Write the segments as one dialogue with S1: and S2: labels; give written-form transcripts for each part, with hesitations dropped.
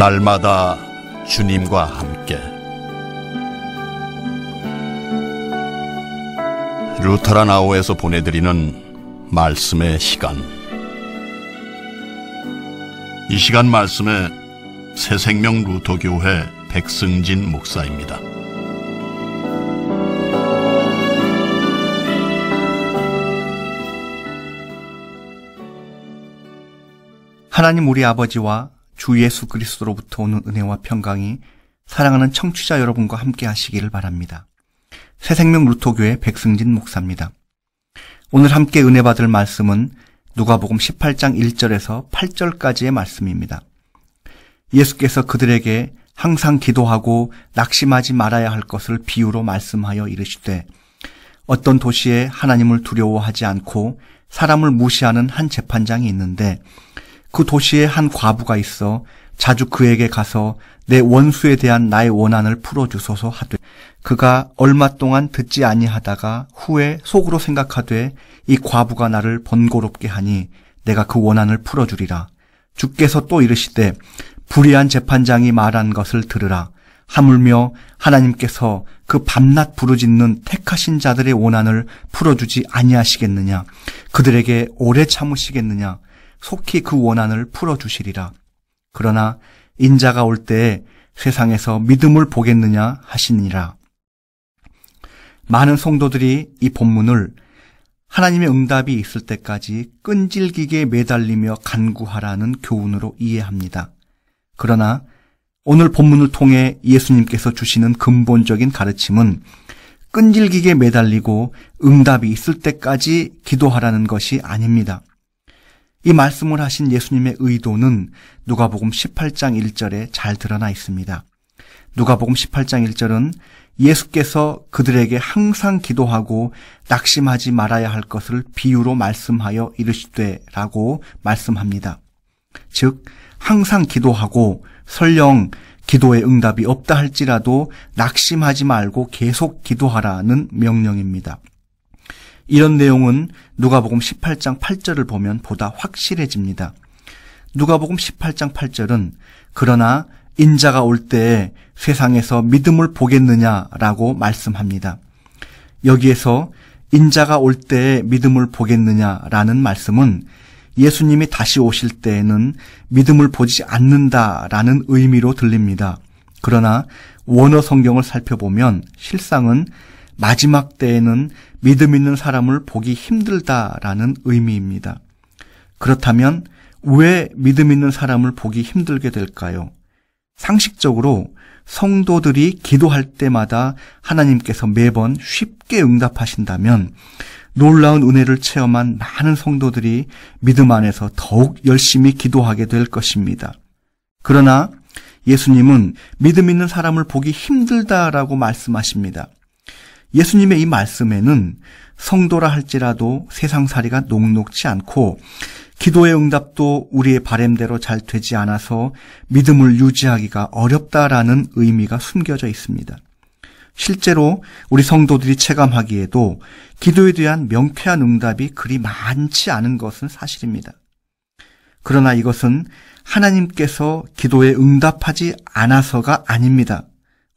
S1: 날마다 주님과 함께 루터란 아호에서 보내드리는 말씀의 시간. 이 시간 말씀에 새생명 루터교회 백승진 목사입니다.
S2: 하나님 우리 아버지와 주 예수 그리스도로부터 오는 은혜와 평강이 사랑하는 청취자 여러분과 함께 하시기를 바랍니다. 새생명 루터교회 백승진 목사입니다. 오늘 함께 은혜 받을 말씀은 누가복음 18장 1절에서 8절까지의 말씀입니다. 예수께서 그들에게 항상 기도하고 낙심하지 말아야 할 것을 비유로 말씀하여 이르시되, 어떤 도시에 하나님을 두려워하지 않고 사람을 무시하는 한 재판장이 있는데, 그 도시에 한 과부가 있어 자주 그에게 가서 내 원수에 대한 나의 원한을 풀어주소서 하되, 그가 얼마 동안 듣지 아니하다가 후에 속으로 생각하되 이 과부가 나를 번거롭게 하니 내가 그 원한을 풀어주리라. 주께서 또 이르시되, 불의한 재판장이 말한 것을 들으라. 하물며 하나님께서 그 밤낮 부르짖는 택하신 자들의 원한을 풀어주지 아니하시겠느냐? 그들에게 오래 참으시겠느냐? 속히 그 원한을 풀어주시리라. 그러나 인자가 올 때에 세상에서 믿음을 보겠느냐 하시니라. 많은 성도들이 이 본문을 하나님의 응답이 있을 때까지 끈질기게 매달리며 간구하라는 교훈으로 이해합니다. 그러나 오늘 본문을 통해 예수님께서 주시는 근본적인 가르침은 끈질기게 매달리고 응답이 있을 때까지 기도하라는 것이 아닙니다. 이 말씀을 하신 예수님의 의도는 누가복음 18장 1절에 잘 드러나 있습니다. 누가복음 18장 1절은 예수께서 그들에게 항상 기도하고 낙심하지 말아야 할 것을 비유로 말씀하여 이르시되라고 말씀합니다. 즉, 항상 기도하고 설령 기도의 응답이 없다 할지라도 낙심하지 말고 계속 기도하라는 명령입니다. 이런 내용은 누가복음 18장 8절을 보면 보다 확실해집니다. 누가복음 18장 8절은 그러나 인자가 올 때에 세상에서 믿음을 보겠느냐라고 말씀합니다. 여기에서 인자가 올 때에 믿음을 보겠느냐라는 말씀은 예수님이 다시 오실 때에는 믿음을 보지 않는다라는 의미로 들립니다. 그러나 원어 성경을 살펴보면 실상은 마지막 때에는 믿음 있는 사람을 보기 힘들다라는 의미입니다. 그렇다면 왜 믿음 있는 사람을 보기 힘들게 될까요? 상식적으로 성도들이 기도할 때마다 하나님께서 매번 쉽게 응답하신다면 놀라운 은혜를 체험한 많은 성도들이 믿음 안에서 더욱 열심히 기도하게 될 것입니다. 그러나 예수님은 믿음 있는 사람을 보기 힘들다라고 말씀하십니다. 예수님의 이 말씀에는 성도라 할지라도 세상살이가 녹록지 않고 기도의 응답도 우리의 바램대로 잘 되지 않아서 믿음을 유지하기가 어렵다라는 의미가 숨겨져 있습니다. 실제로 우리 성도들이 체감하기에도 기도에 대한 명쾌한 응답이 그리 많지 않은 것은 사실입니다. 그러나 이것은 하나님께서 기도에 응답하지 않아서가 아닙니다.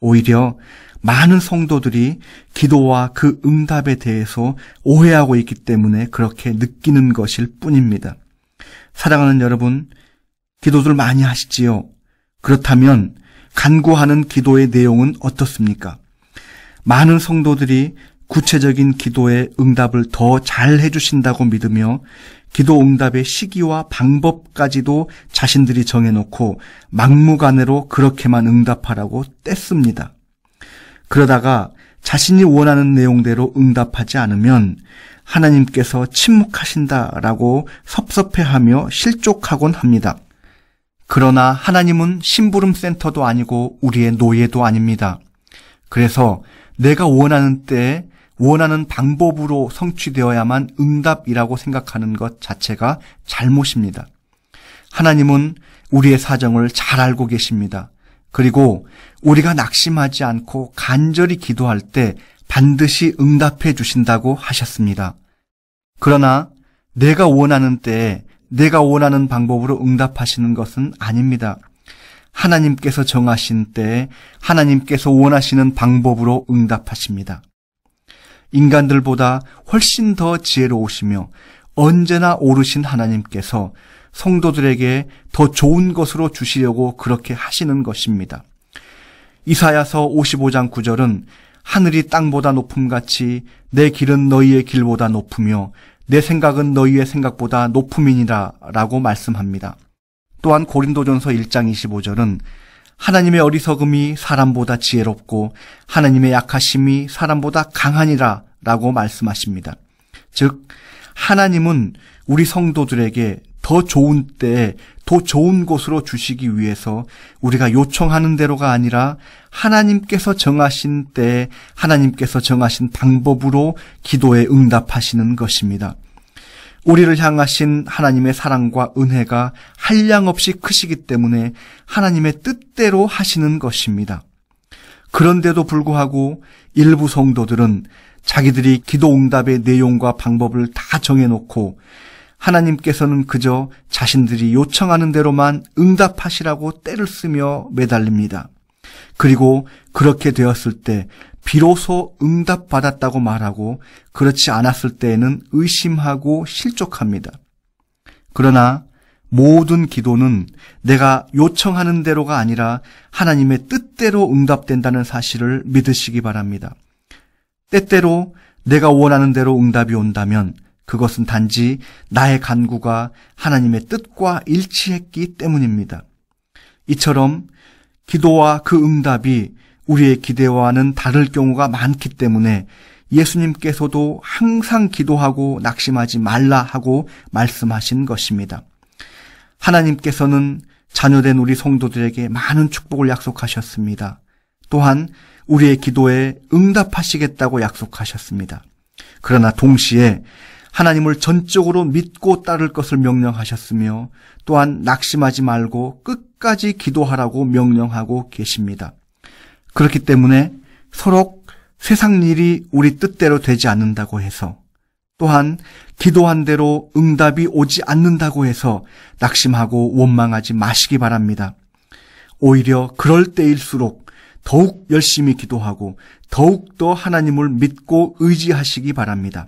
S2: 오히려 많은 성도들이 기도와 그 응답에 대해서 오해하고 있기 때문에 그렇게 느끼는 것일 뿐입니다. 사랑하는 여러분, 기도들 많이 하시지요? 그렇다면 간구하는 기도의 내용은 어떻습니까? 많은 성도들이 구체적인 기도의 응답을 더 잘 해주신다고 믿으며 기도 응답의 시기와 방법까지도 자신들이 정해놓고 막무가내로 그렇게만 응답하라고 뗐습니다. 그러다가 자신이 원하는 내용대로 응답하지 않으면 하나님께서 침묵하신다라고 섭섭해하며 실족하곤 합니다. 그러나 하나님은 심부름센터도 아니고 우리의 노예도 아닙니다. 그래서 내가 원하는 때에 원하는 방법으로 성취되어야만 응답이라고 생각하는 것 자체가 잘못입니다. 하나님은 우리의 사정을 잘 알고 계십니다. 그리고 우리가 낙심하지 않고 간절히 기도할 때 반드시 응답해 주신다고 하셨습니다. 그러나 내가 원하는 때에 내가 원하는 방법으로 응답하시는 것은 아닙니다. 하나님께서 정하신 때에 하나님께서 원하시는 방법으로 응답하십니다. 인간들보다 훨씬 더 지혜로우시며 언제나 오르신 하나님께서 성도들에게 더 좋은 것으로 주시려고 그렇게 하시는 것입니다. 이사야서 55장 9절은 하늘이 땅보다 높음같이 내 길은 너희의 길보다 높으며 내 생각은 너희의 생각보다 높음이니라 라고 말씀합니다. 또한 고린도전서 1장 25절은 하나님의 어리석음이 사람보다 지혜롭고 하나님의 약하심이 사람보다 강하니라 라고 말씀하십니다. 즉 하나님은 우리 성도들에게 더 좋은 때에 더 좋은 곳으로 주시기 위해서 우리가 요청하는 대로가 아니라 하나님께서 정하신 때에 하나님께서 정하신 방법으로 기도에 응답하시는 것입니다. 우리를 향하신 하나님의 사랑과 은혜가 한량없이 크시기 때문에 하나님의 뜻대로 하시는 것입니다. 그런데도 불구하고 일부 성도들은 자기들이 기도 응답의 내용과 방법을 다 정해놓고 하나님께서는 그저 자신들이 요청하는 대로만 응답하시라고 떼를 쓰며 매달립니다. 그리고 그렇게 되었을 때 비로소 응답받았다고 말하고 그렇지 않았을 때에는 의심하고 실족합니다. 그러나 모든 기도는 내가 요청하는 대로가 아니라 하나님의 뜻대로 응답된다는 사실을 믿으시기 바랍니다. 때때로 내가 원하는 대로 응답이 온다면 그것은 단지 나의 간구가 하나님의 뜻과 일치했기 때문입니다. 이처럼 기도와 그 응답이 우리의 기대와는 다를 경우가 많기 때문에 예수님께서도 항상 기도하고 낙심하지 말라 하고 말씀하신 것입니다. 하나님께서는 자녀된 우리 성도들에게 많은 축복을 약속하셨습니다. 또한 우리의 기도에 응답하시겠다고 약속하셨습니다. 그러나 동시에 하나님을 전적으로 믿고 따를 것을 명령하셨으며 또한 낙심하지 말고 끝까지 기도하라고 명령하고 계십니다. 그렇기 때문에 서로 세상 일이 우리 뜻대로 되지 않는다고 해서 또한 기도한 대로 응답이 오지 않는다고 해서 낙심하고 원망하지 마시기 바랍니다. 오히려 그럴 때일수록 더욱 열심히 기도하고 더욱더 하나님을 믿고 의지하시기 바랍니다.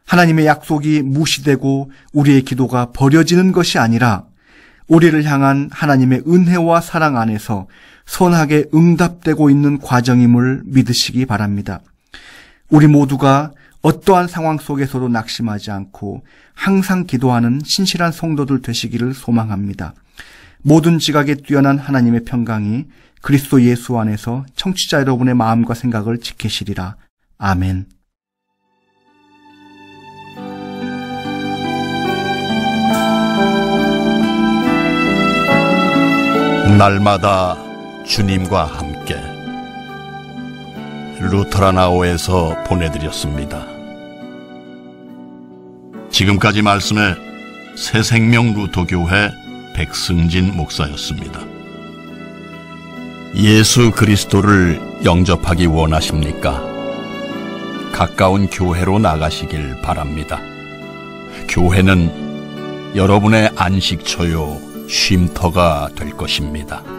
S2: 하나님의 약속이 무시되고 우리의 기도가 버려지는 것이 아니라 우리를 향한 하나님의 은혜와 사랑 안에서 선하게 응답되고 있는 과정임을 믿으시기 바랍니다. 우리 모두가 어떠한 상황 속에서도 낙심하지 않고 항상 기도하는 신실한 성도들 되시기를 소망합니다. 모든 지각에 뛰어난 하나님의 평강이 그리스도 예수 안에서 청취자 여러분의 마음과 생각을 지키시리라. 아멘.
S1: 날마다 주님과 함께 루터라나오에서 보내드렸습니다. 지금까지 말씀에 새생명 루터교회 백승진 목사였습니다. 예수 그리스도를 영접하기 원하십니까? 가까운 교회로 나가시길 바랍니다. 교회는 여러분의 안식처요 쉼터가 될 것입니다.